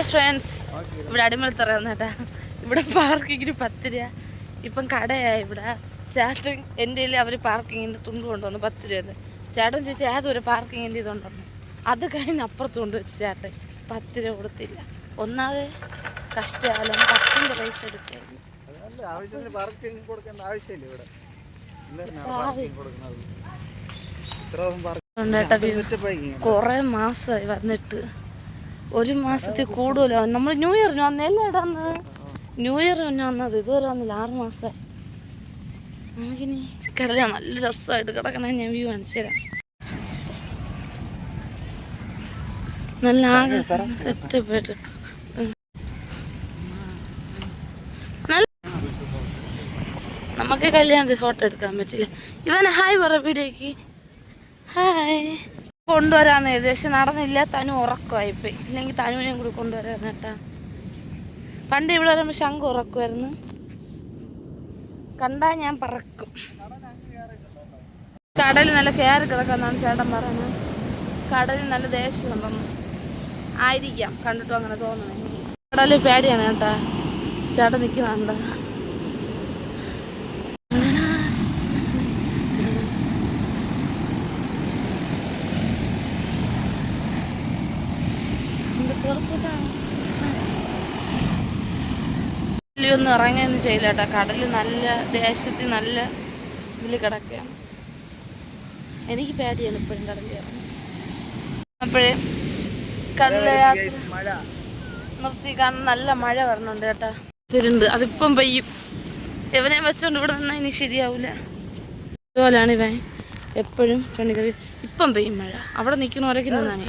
Hi friends, ഇവിടെ അടിമലത്തറ വന്നേട്ടാ. ഇവിടെ പാർക്കിങ്ങിന് 10 രൂപ. ഇപ്പം കടയായി ഇവിടെ. ചേട്ടൻ എൻ്റെ അവർ പാർക്കിങ്ങിൻ്റെ തുണ്ട് കൊണ്ടുവന്നു 10 രൂപ. ചേട്ടൻ ചോദിച്ചാൽ ഏതൊരു പാർക്കിങ്ങിൻ്റെ ഇതുണ്ടെന്ന്. അത് കഴിഞ്ഞ് അപ്പുറത്ത് കൊണ്ടുവച്ച് ചേട്ടൻ 10 രൂപ കൊടുത്തില്ല. ഒന്നാമത് കഷ്ടകാലം 10 പൈസ എടുക്കായിരുന്നു. കൊറേ മാസമായി വന്നിട്ട്, 1 മാസത്തിൽ കൂടുതലാവും. നമ്മൾ ന്യൂ ഇയറിന് വന്നല്ലേ ഇടന്ന്, ന്യൂ ഇയറിന് വന്നത്. ഇതുവരെ വന്നില്ല, 6 മാസമായി. നമുക്കിനി കടല നല്ല രസമായിട്ട് കിടക്കണ ഞാൻ വ്യൂ കാണിച്ചു തരാം. നല്ല ആകെ സെറ്റപ്പ് ആയിട്ട് നമുക്ക് കല്യാണത്തിൽ ഫോട്ടോ എടുക്കാൻ പറ്റില്ല. ഇവനെ ഹായ് പറ വീഡിയോക്ക്. ഹായ്. കൊണ്ടുവരാന്ന് എഴുതി, പക്ഷെ നടന്നില്ല. തനു ഉറക്കമായിപ്പോയി. ഇല്ലെങ്കിൽ തനുവിനെയും കൂടി കൊണ്ടുവരാന്ന് കേട്ടാ. പണ്ട് ഇവിടെ വരുമ്പോൾ ശംഖ് ഉറക്കുമായിരുന്നു. കണ്ടാ ഞാൻ പറക്കും. കടലിൽ നല്ല കയറി കിടക്കാന്നാണ് ചേട്ടൻ പറയുന്നത്. കടലിൽ നല്ല ദേഷ്യമുണ്ടെന്ന് ആയിരിക്കാം, കണ്ടിട്ടും അങ്ങനെ തോന്നുന്നു. കടലിൽ പേടിയാണ് കേട്ടാ. ചേട്ടൻ നിൽക്കുന്നുണ്ട്. ഒന്നും ഇറങ്ങുകയൊന്നും ചെയ്യില്ല കേട്ടോ. കടല് നല്ല ദേശത്ത് നല്ല ഇതിൽ കിടക്കുകയാണ്. എനിക്ക് പേടിയാണ് ഇപ്പോഴും കടലിൽ ഇറങ്ങി. അപ്പോഴേ കടല് നിർത്തി, കാരണം നല്ല മഴ വരണുണ്ട് കേട്ടാ. ഇതിലുണ്ട്, അതിപ്പം പെയ്യും. ഇവനെ വെച്ചോണ്ട് ഇവിടെ നിന്നാൽ ഇനി ശരിയാവില്ല. ഇതുപോലെയാണ് ഇവൻ എപ്പോഴും ഫ്രണ്ട് കയറി. ഇപ്പം പെയ്യും മഴ. അവിടെ നിൽക്കണവരൊക്കെ നിന്നാണ്.